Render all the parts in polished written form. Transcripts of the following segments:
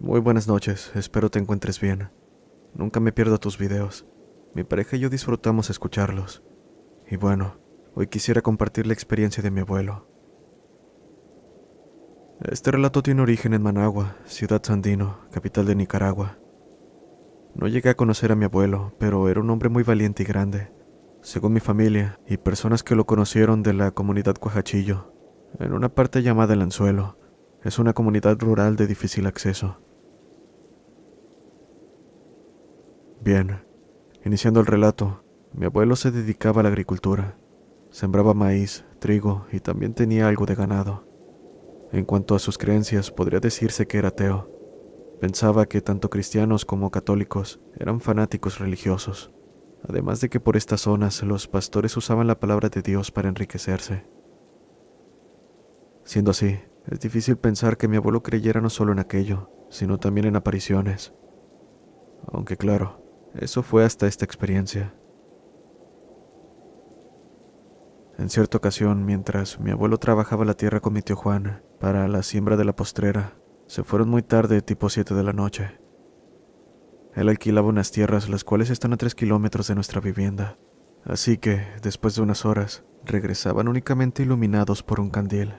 Muy buenas noches, espero te encuentres bien. Nunca me pierdo tus videos. Mi pareja y yo disfrutamos escucharlos. Y bueno, hoy quisiera compartir la experiencia de mi abuelo. Este relato tiene origen en Managua, ciudad Sandino, capital de Nicaragua. No llegué a conocer a mi abuelo, pero era un hombre muy valiente y grande, según mi familia y personas que lo conocieron de la comunidad Cuajachillo, en una parte llamada El Anzuelo. Es una comunidad rural de difícil acceso. Bien, iniciando el relato, mi abuelo se dedicaba a la agricultura. Sembraba maíz, trigo y también tenía algo de ganado. En cuanto a sus creencias, podría decirse que era ateo. Pensaba que tanto cristianos como católicos eran fanáticos religiosos, además de que por estas zonas los pastores usaban la palabra de Dios para enriquecerse. Siendo así, es difícil pensar que mi abuelo creyera no solo en aquello, sino también en apariciones. Aunque claro, eso fue hasta esta experiencia. En cierta ocasión, mientras mi abuelo trabajaba la tierra con mi tío Juan para la siembra de la postrera, se fueron muy tarde, tipo 7 de la noche. Él alquilaba unas tierras las cuales están a 3 kilómetros de nuestra vivienda, así que, después de unas horas, regresaban únicamente iluminados por un candil.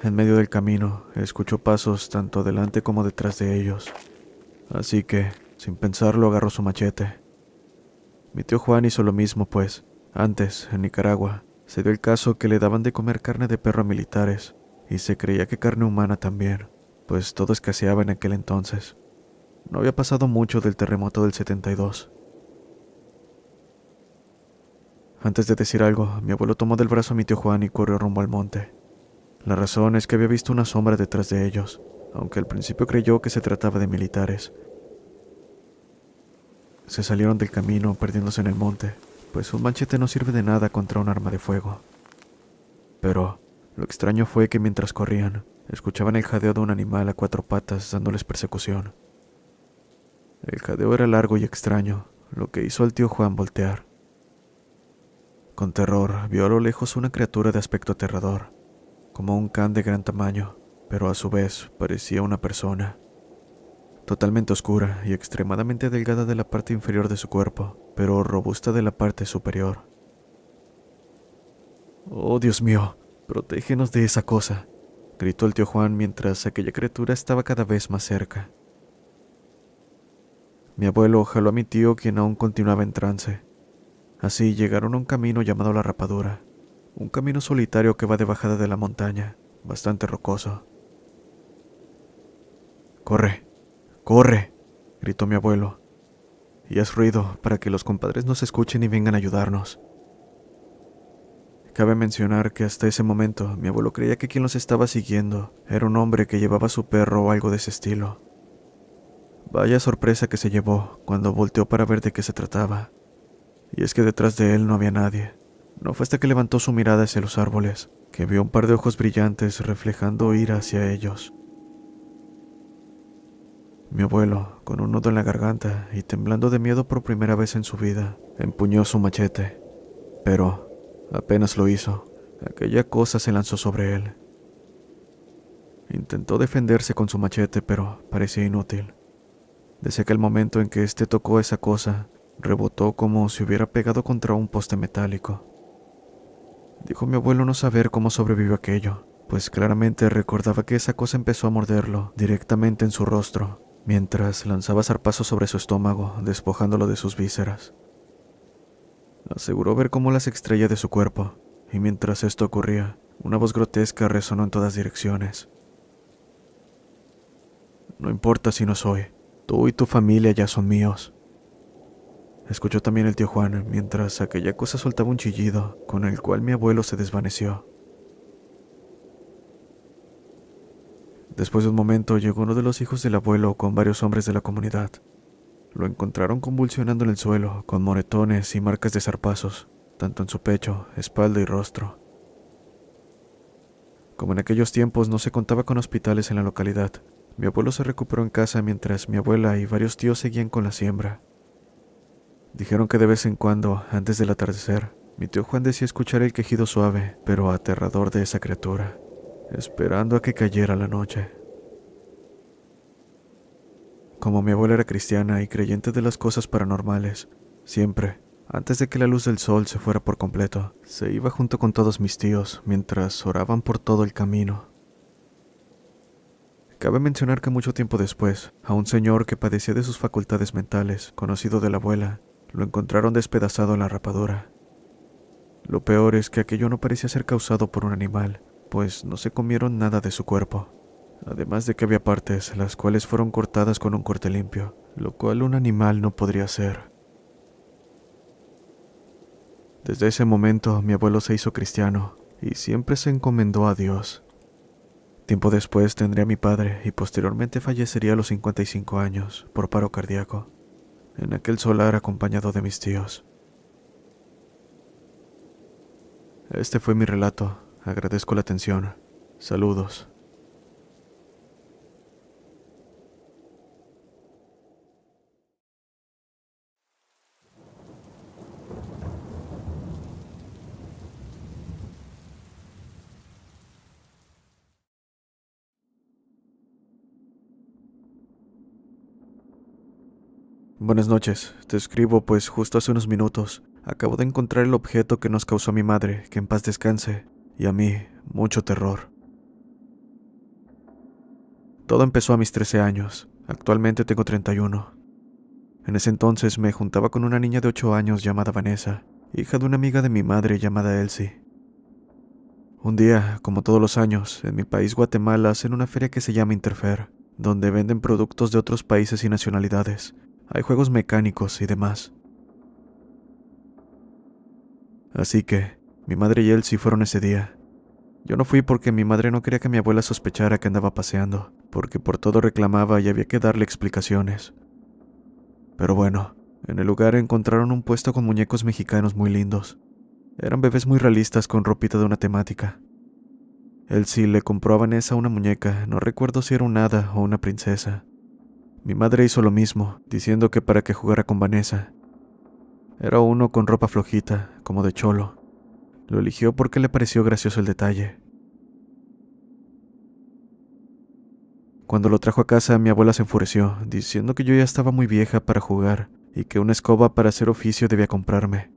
En medio del camino, escuchó pasos tanto delante como detrás de ellos, así que, sin pensarlo, agarró su machete. Mi tío Juan hizo lo mismo, pues, antes, en Nicaragua, se dio el caso que le daban de comer carne de perro a militares, y se creía que carne humana también, pues todo escaseaba en aquel entonces. No había pasado mucho del terremoto del 72. Antes de decir algo, mi abuelo tomó del brazo a mi tío Juan y corrió rumbo al monte. La razón es que había visto una sombra detrás de ellos, aunque al principio creyó que se trataba de militares. Se salieron del camino perdiéndose en el monte, pues un machete no sirve de nada contra un arma de fuego. Pero lo extraño fue que mientras corrían, escuchaban el jadeo de un animal a 4 patas dándoles persecución. El jadeo era largo y extraño, lo que hizo al tío Juan voltear. Con terror vio a lo lejos una criatura de aspecto aterrador, como un can de gran tamaño, pero a su vez parecía una persona. Totalmente oscura y extremadamente delgada de la parte inferior de su cuerpo, pero robusta de la parte superior. «Oh, Dios mío, protégenos de esa cosa», gritó el tío Juan mientras aquella criatura estaba cada vez más cerca. Mi abuelo jaló a mi tío, quien aún continuaba en trance. Así llegaron a un camino llamado La Rapadura, un camino solitario que va de bajada de la montaña, bastante rocoso. «¡Corre! ¡Corre!», gritó mi abuelo, «y haz ruido para que los compadres nos escuchen y vengan a ayudarnos». Cabe mencionar que hasta ese momento mi abuelo creía que quien los estaba siguiendo era un hombre que llevaba a su perro o algo de ese estilo. Vaya sorpresa que se llevó cuando volteó para ver de qué se trataba. Y es que detrás de él no había nadie. No fue hasta que levantó su mirada hacia los árboles que vio un par de ojos brillantes reflejando ira hacia ellos. Mi abuelo, con un nudo en la garganta y temblando de miedo por primera vez en su vida, empuñó su machete. Pero apenas lo hizo, aquella cosa se lanzó sobre él. Intentó defenderse con su machete, pero parecía inútil. Desde aquel momento en que éste tocó esa cosa, rebotó como si hubiera pegado contra un poste metálico. Dijo mi abuelo no saber cómo sobrevivió aquello, pues claramente recordaba que esa cosa empezó a morderlo directamente en su rostro, mientras lanzaba zarpazos sobre su estómago, despojándolo de sus vísceras. Aseguró ver cómo las extraía de su cuerpo, y mientras esto ocurría, una voz grotesca resonó en todas direcciones. «No importa si no soy, tú y tu familia ya son míos». Escuchó también el tío Juan, mientras aquella cosa soltaba un chillido, con el cual mi abuelo se desvaneció. Después de un momento llegó uno de los hijos del abuelo con varios hombres de la comunidad. Lo encontraron convulsionando en el suelo, con moretones y marcas de zarpazos, tanto en su pecho, espalda y rostro. Como en aquellos tiempos no se contaba con hospitales en la localidad, mi abuelo se recuperó en casa mientras mi abuela y varios tíos seguían con la siembra. Dijeron que de vez en cuando, antes del atardecer, mi tío Juan decía escuchar el quejido suave, pero aterrador de esa criatura. esperando a que cayera la noche. Como mi abuela era cristiana y creyente de las cosas paranormales, siempre, antes de que la luz del sol se fuera por completo, se iba junto con todos mis tíos mientras oraban por todo el camino. Cabe mencionar que mucho tiempo después, a un señor que padecía de sus facultades mentales, conocido de la abuela, lo encontraron despedazado en la rapadura. Lo peor es que aquello no parecía ser causado por un animal, pues no se comieron nada de su cuerpo. Además de que había partes las cuales fueron cortadas con un corte limpio, lo cual un animal no podría hacer. Desde ese momento mi abuelo se hizo cristiano y siempre se encomendó a Dios. Tiempo después tendría a mi padre y posteriormente fallecería a los 55 años por paro cardíaco, en aquel solar acompañado de mis tíos. Este fue mi relato. Agradezco la atención. Saludos. Buenas noches. Te escribo pues justo hace unos minutos acabo de encontrar el objeto que nos causó a mi madre, que en paz descanse, y a mí mucho terror. Todo empezó a mis 13 años. Actualmente tengo 31. En ese entonces me juntaba con una niña de 8 años llamada Vanessa, hija de una amiga de mi madre llamada Elsie. Un día, como todos los años, en mi país Guatemala hacen una feria que se llama Interfer, donde venden productos de otros países y nacionalidades. Hay juegos mecánicos y demás. Así que, mi madre y Elsie fueron ese día. Yo no fui porque mi madre no quería que mi abuela sospechara que andaba paseando, porque por todo reclamaba y había que darle explicaciones. Pero bueno, en el lugar encontraron un puesto con muñecos mexicanos muy lindos. Eran bebés muy realistas con ropita de una temática. Elsie le compró a Vanessa una muñeca, no recuerdo si era un hada o una princesa. Mi madre hizo lo mismo, diciendo que para que jugara con Vanessa. Era uno con ropa flojita, como de cholo. Lo eligió porque le pareció gracioso el detalle. Cuando lo trajo a casa, mi abuela se enfureció, diciendo que yo ya estaba muy vieja para jugar y que una escoba para hacer oficio debía comprarme.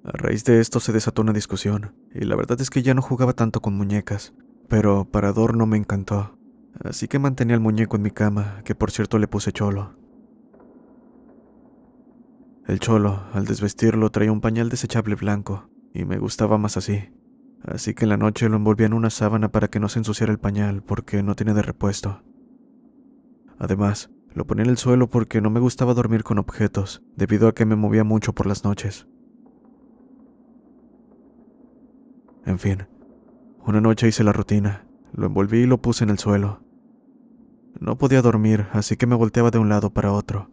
A raíz de esto se desató una discusión, y la verdad es que ya no jugaba tanto con muñecas, pero para adorno me encantó, así que mantenía el muñeco en mi cama, que por cierto le puse cholo. El cholo, al desvestirlo, traía un pañal desechable blanco, y me gustaba más así que en la noche lo envolvía en una sábana para que no se ensuciara el pañal, porque no tenía de repuesto. Además, lo ponía en el suelo porque no me gustaba dormir con objetos, debido a que me movía mucho por las noches. En fin, una noche hice la rutina, lo envolví y lo puse en el suelo. No podía dormir, así que me volteaba de un lado para otro.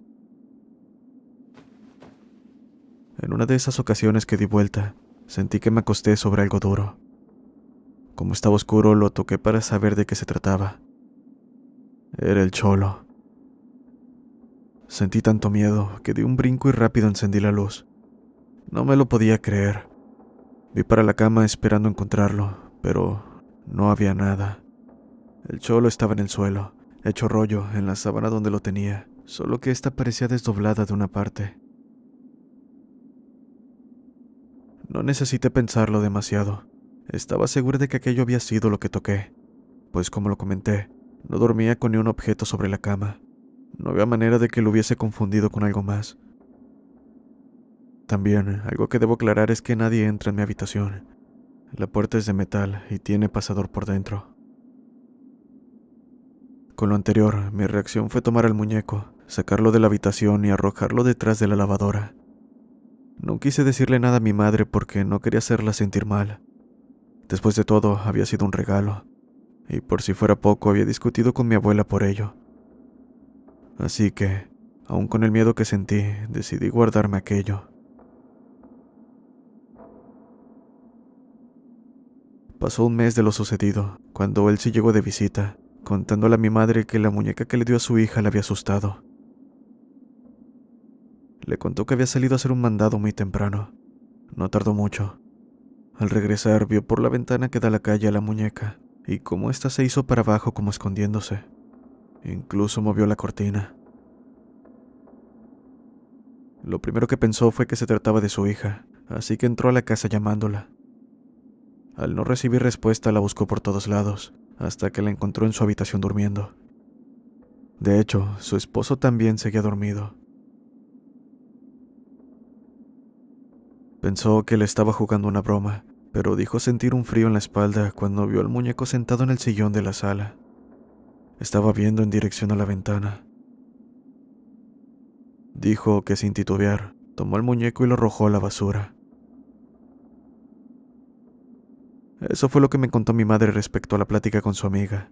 En una de esas ocasiones que di vuelta, sentí que me acosté sobre algo duro. Como estaba oscuro, lo toqué para saber de qué se trataba. Era el cholo. Sentí tanto miedo que di un brinco y rápido encendí la luz. No me lo podía creer. Vi para la cama esperando encontrarlo, pero no había nada. El cholo estaba en el suelo, hecho rollo en la sábana donde lo tenía, solo que ésta parecía desdoblada de una parte. No necesité pensarlo demasiado. Estaba seguro de que aquello había sido lo que toqué, pues como lo comenté, no dormía con ni un objeto sobre la cama. No había manera de que lo hubiese confundido con algo más. También, algo que debo aclarar es que nadie entra en mi habitación. La puerta es de metal y tiene pasador por dentro. Con lo anterior, mi reacción fue tomar al muñeco, sacarlo de la habitación y arrojarlo detrás de la lavadora. No quise decirle nada a mi madre porque no quería hacerla sentir mal. Después de todo, había sido un regalo, y por si fuera poco, había discutido con mi abuela por ello. Así que, aun con el miedo que sentí, decidí guardarme aquello. Pasó un mes de lo sucedido, cuando él sí llegó de visita, contándole a mi madre que la muñeca que le dio a su hija le había asustado. Le contó que había salido a hacer un mandado muy temprano. No tardó mucho. Al regresar, vio por la ventana que da a la calle a la muñeca. y cómo ésta se hizo para abajo como escondiéndose. Incluso movió la cortina. Lo primero que pensó fue que se trataba de su hija, así que entró a la casa llamándola. Al no recibir respuesta, la buscó por todos lados, hasta que la encontró en su habitación durmiendo. De hecho, su esposo también seguía dormido. Pensó que le estaba jugando una broma, pero dijo sentir un frío en la espalda cuando vio al muñeco sentado en el sillón de la sala. Estaba viendo en dirección a la ventana. Dijo que sin titubear, tomó el muñeco y lo arrojó a la basura. Eso fue lo que me contó mi madre respecto a la plática con su amiga.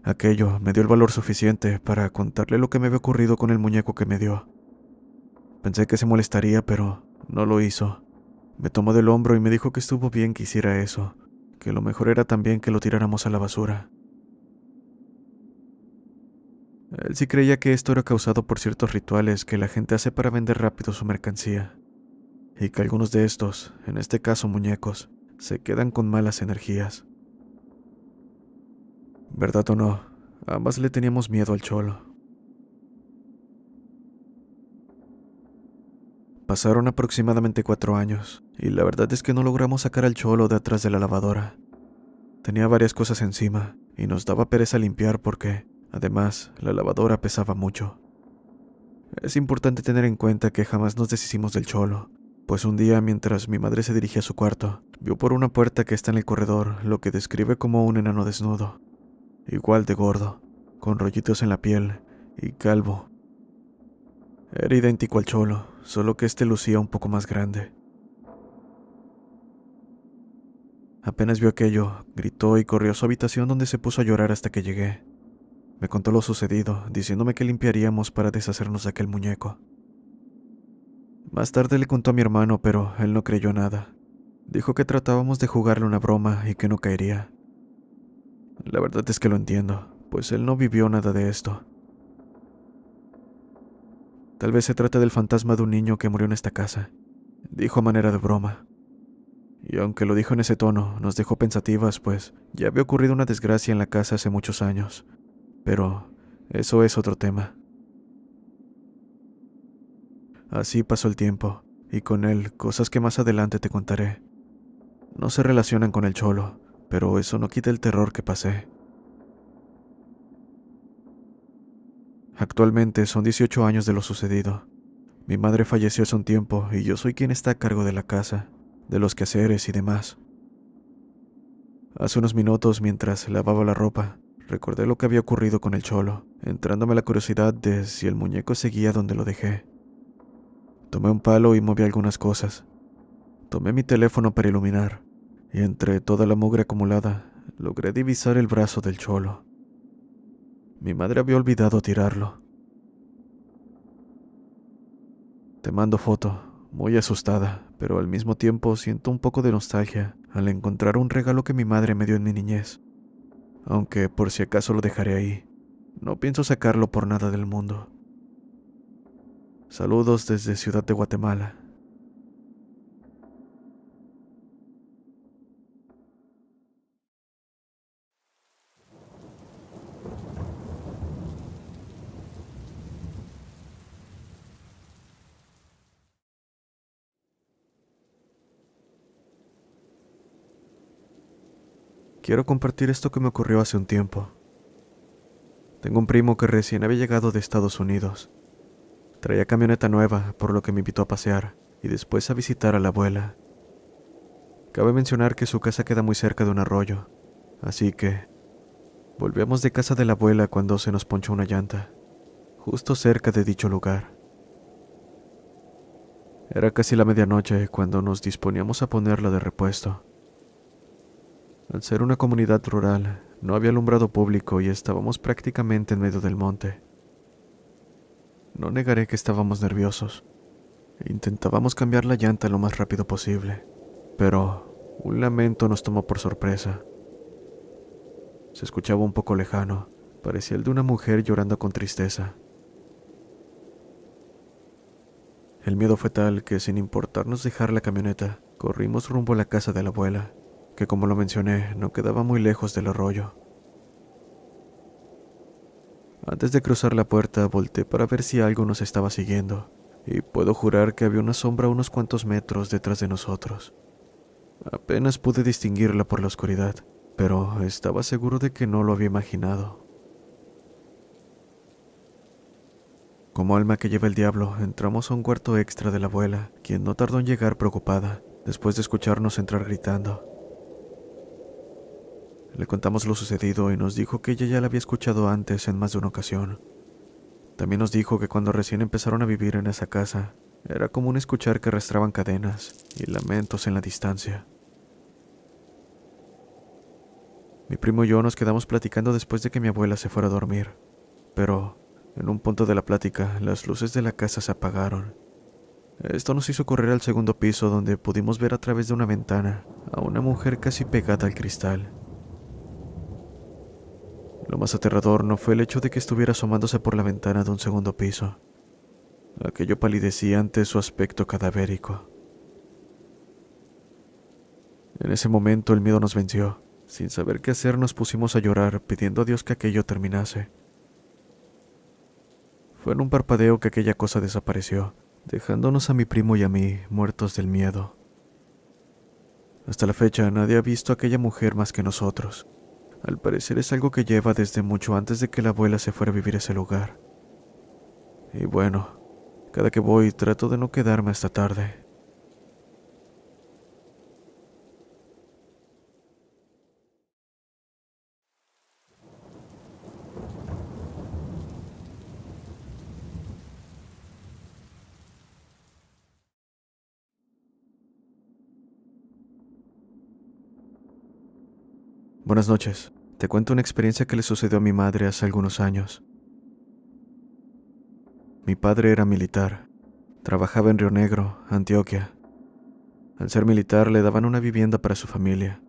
Aquello me dio el valor suficiente para contarle lo que me había ocurrido con el muñeco que me dio. Pensé que se molestaría, pero no lo hizo. Me tomó del hombro y me dijo que estuvo bien que hiciera eso, que lo mejor era también que lo tiráramos a la basura. Él sí creía que esto era causado por ciertos rituales que la gente hace para vender rápido su mercancía, y que algunos de estos, en este caso muñecos, se quedan con malas energías. ¿Verdad o no? Ambas le teníamos miedo al cholo. Pasaron aproximadamente 4 años, y la verdad es que no logramos sacar al cholo de atrás de la lavadora. Tenía varias cosas encima, y nos daba pereza limpiar porque, además, la lavadora pesaba mucho. Es importante tener en cuenta que jamás nos deshicimos del cholo, pues un día mientras mi madre se dirigía a su cuarto, vio por una puerta que está en el corredor lo que describe como un enano desnudo, igual de gordo, con rollitos en la piel y calvo. Era idéntico al cholo, solo que este lucía un poco más grande. Apenas vio aquello, gritó y corrió a su habitación donde se puso a llorar hasta que llegué. Me contó lo sucedido, diciéndome que limpiaríamos para deshacernos de aquel muñeco. Más tarde le contó a mi hermano, pero él no creyó nada. Dijo que tratábamos de jugarle una broma y que no caería. La verdad es que lo entiendo, pues él no vivió nada de esto. Tal vez se trate del fantasma de un niño que murió en esta casa, dijo a manera de broma. Y aunque lo dijo en ese tono, nos dejó pensativas, pues ya había ocurrido una desgracia en la casa hace muchos años. Pero eso es otro tema. Así pasó el tiempo, y con él cosas que más adelante te contaré. No se relacionan con el cholo, pero eso no quita el terror que pasé. Actualmente son 18 años de lo sucedido. Mi madre falleció hace un tiempo y yo soy quien está a cargo de la casa, de los quehaceres y demás. Hace unos minutos, mientras lavaba la ropa, recordé lo que había ocurrido con el cholo, entrándome la curiosidad de si el muñeco seguía donde lo dejé. Tomé un palo y moví algunas cosas. Tomé mi teléfono para iluminar, y entre toda la mugre acumulada, logré divisar el brazo del cholo. Mi madre había olvidado tirarlo. Te mando foto, muy asustada, pero al mismo tiempo siento un poco de nostalgia al encontrar un regalo que mi madre me dio en mi niñez. Aunque por si acaso lo dejaré ahí. No pienso sacarlo por nada del mundo. Saludos desde Ciudad de Guatemala. Quiero compartir esto que me ocurrió hace un tiempo. Tengo un primo que recién había llegado de Estados Unidos. Traía camioneta nueva, por lo que me invitó a pasear y después a visitar a la abuela. Cabe mencionar que su casa queda muy cerca de un arroyo, así que volvíamos de casa de la abuela cuando se nos ponchó una llanta, justo cerca de dicho lugar. Era casi la medianoche cuando nos disponíamos a ponerla de repuesto. Al ser una comunidad rural, no había alumbrado público y estábamos prácticamente en medio del monte. No negaré que estábamos nerviosos. Intentábamos cambiar la llanta lo más rápido posible, pero un lamento nos tomó por sorpresa. Se escuchaba un poco lejano, parecía el de una mujer llorando con tristeza. El miedo fue tal que, sin importarnos dejar la camioneta, corrimos rumbo a la casa de la abuela, que como lo mencioné, no quedaba muy lejos del arroyo. Antes de cruzar la puerta, volteé para ver si algo nos estaba siguiendo, y puedo jurar que había una sombra a unos cuantos metros detrás de nosotros. Apenas pude distinguirla por la oscuridad, pero estaba seguro de que no lo había imaginado. Como alma que lleva el diablo, entramos a un cuarto extra de la abuela, quien no tardó en llegar preocupada, después de escucharnos entrar gritando. Le contamos lo sucedido y nos dijo que ella ya la había escuchado antes en más de una ocasión. También nos dijo que cuando recién empezaron a vivir en esa casa, era común escuchar que arrastraban cadenas y lamentos en la distancia. Mi primo y yo nos quedamos platicando después de que mi abuela se fuera a dormir, pero en un punto de la plática las luces de la casa se apagaron. Esto nos hizo correr al segundo piso, donde pudimos ver a través de una ventana a una mujer casi pegada al cristal. Lo más aterrador no fue el hecho de que estuviera asomándose por la ventana de un segundo piso. Aquello palidecía ante su aspecto cadavérico. En ese momento el miedo nos venció. Sin saber qué hacer, nos pusimos a llorar, pidiendo a Dios que aquello terminase. Fue en un parpadeo que aquella cosa desapareció, dejándonos a mi primo y a mí muertos del miedo. Hasta la fecha nadie ha visto a aquella mujer más que nosotros. Al parecer es algo que lleva desde mucho antes de que la abuela se fuera a vivir a ese lugar. Y bueno, cada que voy trato de no quedarme hasta tarde. Buenas noches. Te cuento una experiencia que le sucedió a mi madre hace algunos años. Mi padre era militar. Trabajaba en Río Negro, Antioquia. Al ser militar le daban una vivienda para su familia,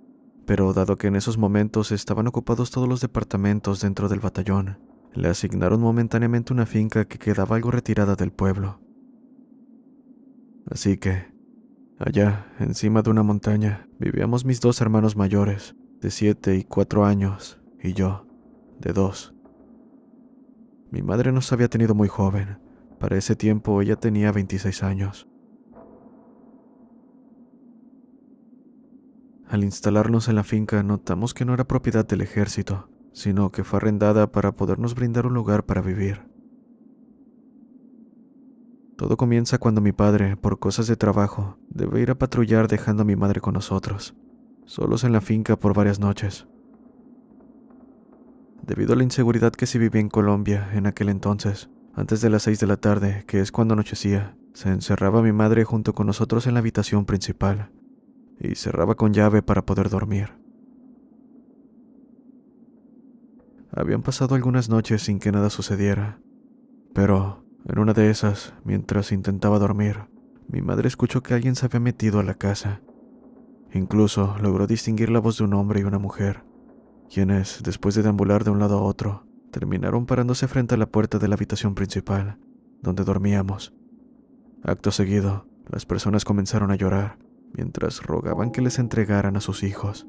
pero dado que en esos momentos estaban ocupados todos los departamentos dentro del batallón, le asignaron momentáneamente una finca que quedaba algo retirada del pueblo. Así que, allá, encima de una montaña, vivíamos mis dos hermanos mayores, de 7 y 4 años, y yo, de 2. Mi madre nos había tenido muy joven. Para ese tiempo ella tenía 26 años. Al instalarnos en la finca notamos que no era propiedad del ejército, sino que fue arrendada para podernos brindar un lugar para vivir. Todo comienza cuando mi padre, por cosas de trabajo, debe ir a patrullar dejando a mi madre con nosotros, solos en la finca por varias noches. Debido a la inseguridad que se vivía en Colombia en aquel entonces, antes de las 6 de la tarde, que es cuando anochecía, se encerraba mi madre junto con nosotros en la habitación principal y cerraba con llave para poder dormir. Habían pasado algunas noches sin que nada sucediera, pero en una de esas, mientras intentaba dormir, mi madre escuchó que alguien se había metido a la casa. Incluso logró distinguir la voz de un hombre y una mujer, quienes, después de deambular de un lado a otro, terminaron parándose frente a la puerta de la habitación principal, donde dormíamos. Acto seguido, las personas comenzaron a llorar, mientras rogaban que les entregaran a sus hijos.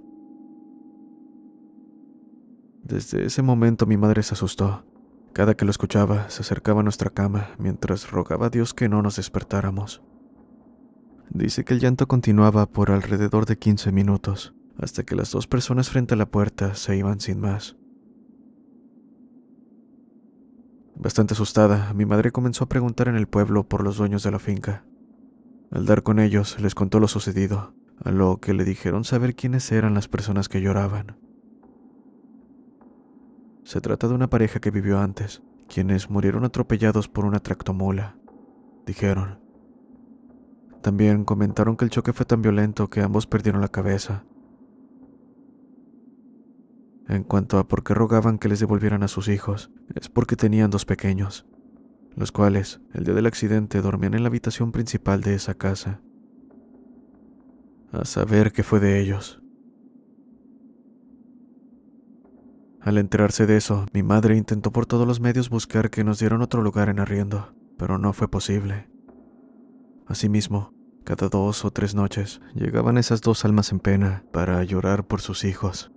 Desde ese momento mi madre se asustó. Cada que lo escuchaba, se acercaba a nuestra cama, mientras rogaba a Dios que no nos despertáramos. Dice que el llanto continuaba por alrededor de 15 minutos, hasta que las dos personas frente a la puerta se iban sin más. Bastante asustada, mi madre comenzó a preguntar en el pueblo por los dueños de la finca. Al dar con ellos, les contó lo sucedido, a lo que le dijeron saber quiénes eran las personas que lloraban. Se trata de una pareja que vivió antes, quienes murieron atropellados por una tractomula, dijeron. También comentaron que el choque fue tan violento que ambos perdieron la cabeza. En cuanto a por qué rogaban que les devolvieran a sus hijos, es porque tenían 2 pequeños, los cuales, el día del accidente, dormían en la habitación principal de esa casa. A saber qué fue de ellos. Al enterarse de eso, mi madre intentó por todos los medios buscar que nos dieran otro lugar en arriendo, pero no fue posible. Asimismo, Cada 2 o 3 noches llegaban esas dos almas en pena para llorar por sus hijos.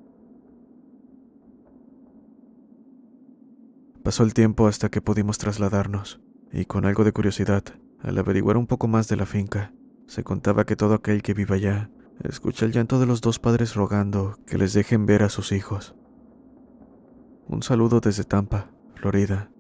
Pasó el tiempo hasta que pudimos trasladarnos, y con algo de curiosidad, al averiguar un poco más de la finca, se contaba que todo aquel que viva allá escucha el llanto de los dos padres rogando que les dejen ver a sus hijos. Un saludo desde Tampa, Florida.